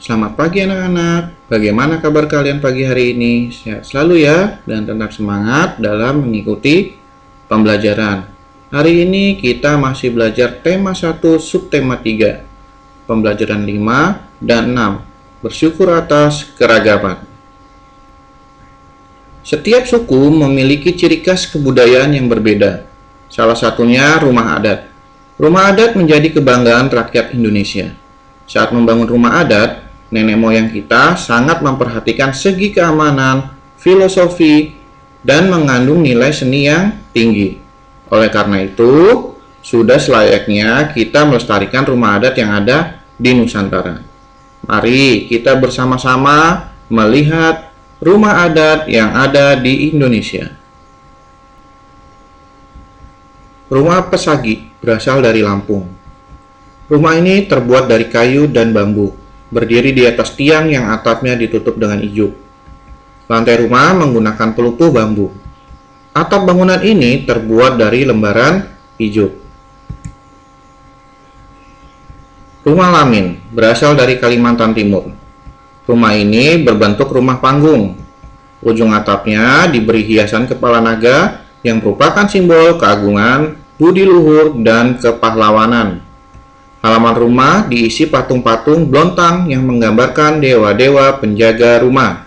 Selamat pagi anak-anak. Bagaimana kabar kalian pagi hari ini? Sehat selalu ya dan tetap semangat dalam mengikuti pembelajaran. Hari ini kita masih belajar tema 1 subtema 3. Pembelajaran 5 dan 6. Bersyukur atas keragaman. Setiap suku memiliki ciri khas kebudayaan yang berbeda. Salah satunya rumah adat. Rumah adat menjadi kebanggaan rakyat Indonesia. Saat membangun rumah adat, nenek moyang kita sangat memperhatikan segi keamanan, filosofi, dan mengandung nilai seni yang tinggi. Oleh karena itu, sudah selayaknya kita melestarikan rumah adat yang ada di Nusantara. Mari kita bersama-sama melihat rumah adat yang ada di Indonesia. Rumah Pesagi berasal dari Lampung. Rumah ini terbuat dari kayu dan bambu, berdiri di atas tiang yang atapnya ditutup dengan ijuk. Lantai rumah menggunakan pelupuh bambu. Atap bangunan ini terbuat dari lembaran ijuk. Rumah Lamin berasal dari Kalimantan Timur. Rumah ini berbentuk rumah panggung. Ujung atapnya diberi hiasan kepala naga yang merupakan simbol keagungan, budi luhur, dan kepahlawanan. Halaman rumah diisi patung-patung blontang yang menggambarkan dewa-dewa penjaga rumah.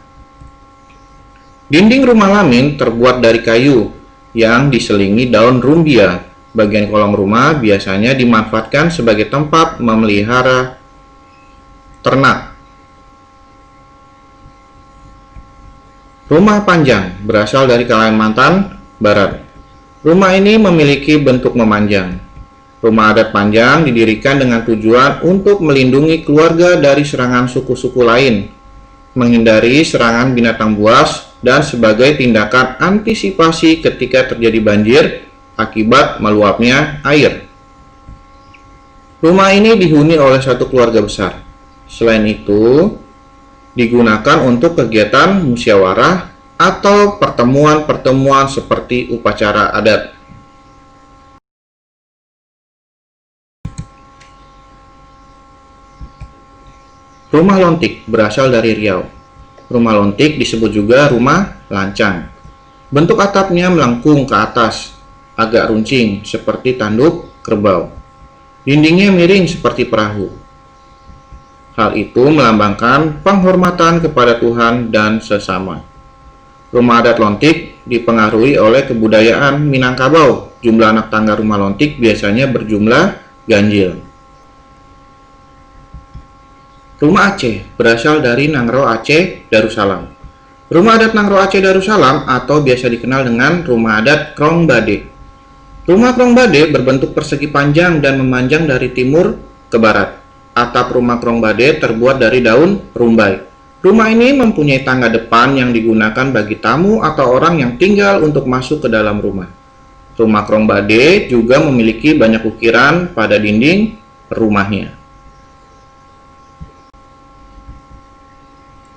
Dinding rumah Lamin terbuat dari kayu yang diselingi daun rumbia. Bagian kolong rumah biasanya dimanfaatkan sebagai tempat memelihara ternak. Rumah Panjang berasal dari Kalimantan Barat. Rumah ini memiliki bentuk memanjang. Rumah adat Panjang didirikan dengan tujuan untuk melindungi keluarga dari serangan suku-suku lain, menghindari serangan binatang buas, dan sebagai tindakan antisipasi ketika terjadi banjir akibat meluapnya air. Rumah ini dihuni oleh satu keluarga besar. Selain itu, digunakan untuk kegiatan musyawarah atau pertemuan-pertemuan seperti upacara adat. Rumah Lontik berasal dari Riau. Rumah Lontik disebut juga rumah lancang. Bentuk atapnya melengkung ke atas, agak runcing seperti tanduk kerbau. Dindingnya miring seperti perahu. Hal itu melambangkan penghormatan kepada Tuhan dan sesama. Rumah adat Lontik dipengaruhi oleh kebudayaan Minangkabau. Jumlah anak tangga rumah Lontik biasanya berjumlah ganjil. Rumah Aceh berasal dari Nangro Aceh Darussalam. Rumah adat Nangro Aceh Darussalam atau biasa dikenal dengan rumah adat Krong Bade. Rumah Krong Bade berbentuk persegi panjang dan memanjang dari timur ke barat. Atap rumah Krong Bade terbuat dari daun rumbai. Rumah ini mempunyai tangga depan yang digunakan bagi tamu atau orang yang tinggal untuk masuk ke dalam rumah. Rumah Krong Bade juga memiliki banyak ukiran pada dinding rumahnya.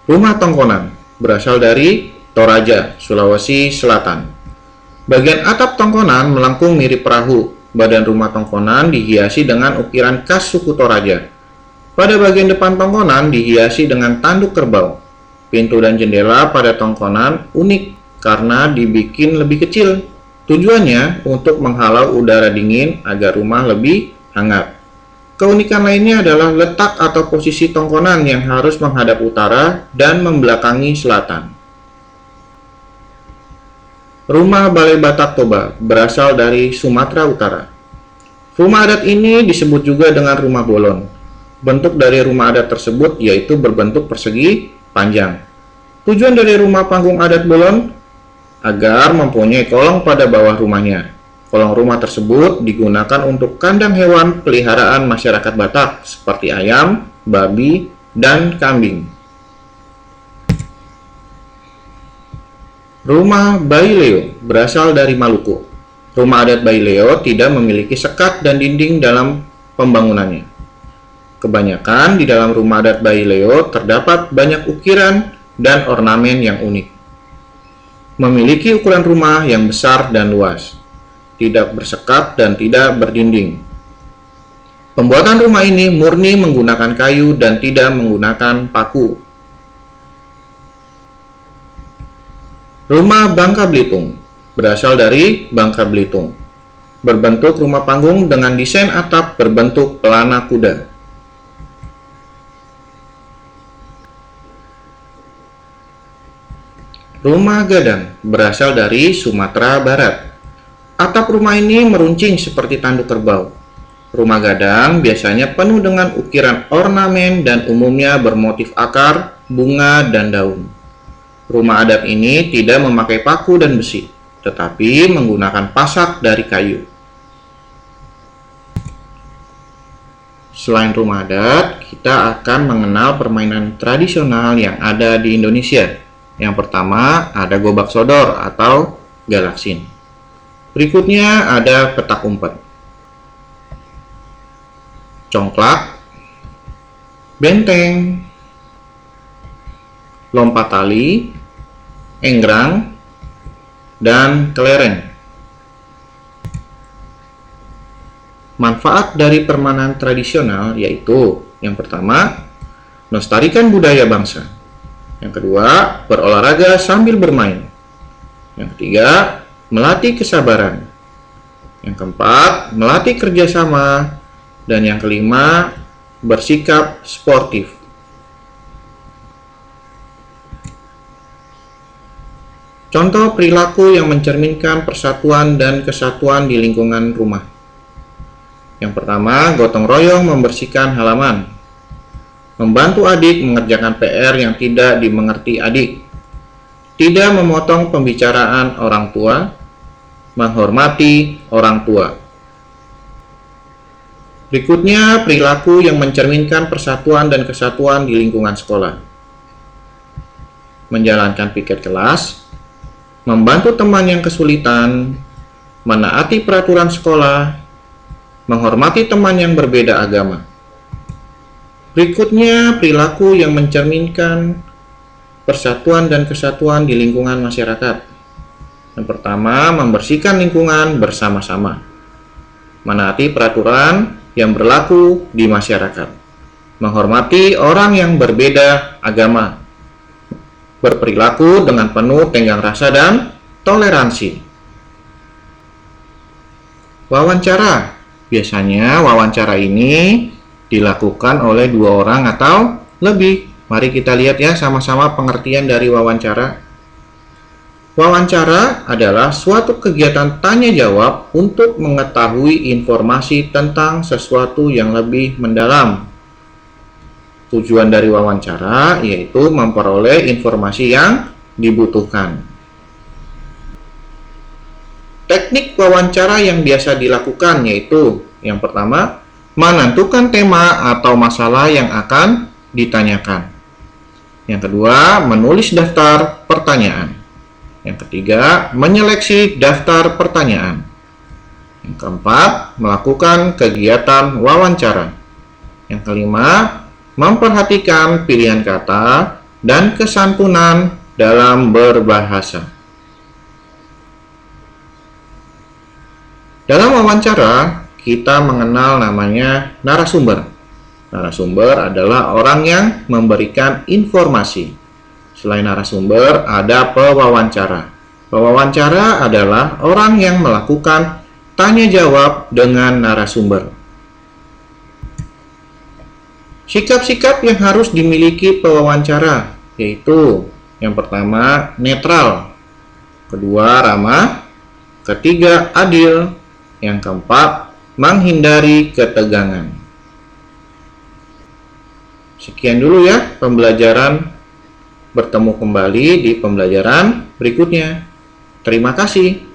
Rumah Tongkonan berasal dari Toraja, Sulawesi Selatan. Bagian atap tongkonan melengkung mirip perahu. Badan rumah tongkonan dihiasi dengan ukiran khas suku Toraja. Pada bagian depan tongkonan dihiasi dengan tanduk kerbau. Pintu dan jendela pada tongkonan unik karena dibikin lebih kecil. Tujuannya untuk menghalau udara dingin agar rumah lebih hangat. Keunikan lainnya adalah letak atau posisi tongkonan yang harus menghadap utara dan membelakangi selatan. Rumah Balai Batak Toba berasal dari Sumatera Utara. Rumah adat ini disebut juga dengan rumah bolon. Bentuk dari rumah adat tersebut yaitu berbentuk persegi panjang. Tujuan dari rumah panggung adat bolon agar mempunyai kolong pada bawah rumahnya. Kolong rumah tersebut digunakan untuk kandang hewan peliharaan masyarakat Batak seperti ayam, babi, dan kambing. Rumah Baileo berasal dari Maluku. Rumah adat Baileo tidak memiliki sekat dan dinding dalam pembangunannya. Kebanyakan di dalam rumah adat Baileo terdapat banyak ukiran dan ornamen yang unik. Memiliki ukuran rumah yang besar dan luas. Tidak bersekat dan tidak berdinding. Pembuatan rumah ini murni menggunakan kayu dan tidak menggunakan paku. Rumah Bangka Belitung berasal dari Bangka Belitung. Berbentuk rumah panggung dengan desain atap berbentuk pelana kuda. Rumah Gadang berasal dari Sumatera Barat. Atap rumah ini meruncing seperti tanduk kerbau. Rumah gadang biasanya penuh dengan ukiran ornamen dan umumnya bermotif akar, bunga, dan daun. Rumah adat ini tidak memakai paku dan besi, tetapi menggunakan pasak dari kayu. Selain rumah adat, kita akan mengenal permainan tradisional yang ada di Indonesia. Yang pertama ada gobak sodor atau galaksin. Berikutnya ada petak umpet, congklak, benteng, lompat tali, enggrang, dan kelereng. Manfaat dari permainan tradisional yaitu yang pertama, melestarikan budaya bangsa. Yang kedua, berolahraga sambil bermain. Yang ketiga, melatih kesabaran. Yang keempat, melatih kerjasama. Dan yang kelima, bersikap sportif. Contoh perilaku yang mencerminkan persatuan dan kesatuan di lingkungan rumah. Yang pertama, gotong royong membersihkan halaman. Membantu adik mengerjakan PR yang tidak dimengerti adik. Tidak memotong pembicaraan orang tua. Menghormati orang tua. Berikutnya, perilaku yang mencerminkan persatuan dan kesatuan di lingkungan sekolah. Menjalankan piket kelas, membantu teman yang kesulitan, menaati peraturan sekolah, menghormati teman yang berbeda agama. Berikutnya, perilaku yang mencerminkan persatuan dan kesatuan di lingkungan masyarakat. Yang pertama, membersihkan lingkungan bersama-sama. Menaati peraturan yang berlaku di masyarakat. Menghormati orang yang berbeda agama. Berperilaku dengan penuh tenggang rasa dan toleransi. Wawancara. Biasanya wawancara ini dilakukan oleh 2 orang atau lebih. Mari kita lihat ya sama-sama pengertian dari wawancara. Wawancara adalah suatu kegiatan tanya jawab untuk mengetahui informasi tentang sesuatu yang lebih mendalam. Tujuan dari wawancara yaitu memperoleh informasi yang dibutuhkan. Teknik wawancara yang biasa dilakukan yaitu yang pertama, menentukan tema atau masalah yang akan ditanyakan. Yang kedua, menulis daftar pertanyaan. Yang ketiga, menyeleksi daftar pertanyaan. Yang keempat, melakukan kegiatan wawancara. Yang kelima, memperhatikan pilihan kata dan kesantunan dalam berbahasa. Dalam wawancara, kita mengenal namanya narasumber. Narasumber adalah orang yang memberikan informasi. Selain narasumber, ada pewawancara. Pewawancara adalah orang yang melakukan tanya jawab dengan narasumber. Sikap-sikap yang harus dimiliki pewawancara yaitu yang pertama, netral. Kedua, ramah. Ketiga, adil. Yang keempat, menghindari ketegangan. Sekian dulu ya pembelajaran. Bertemu kembali di pembelajaran berikutnya. Terima kasih.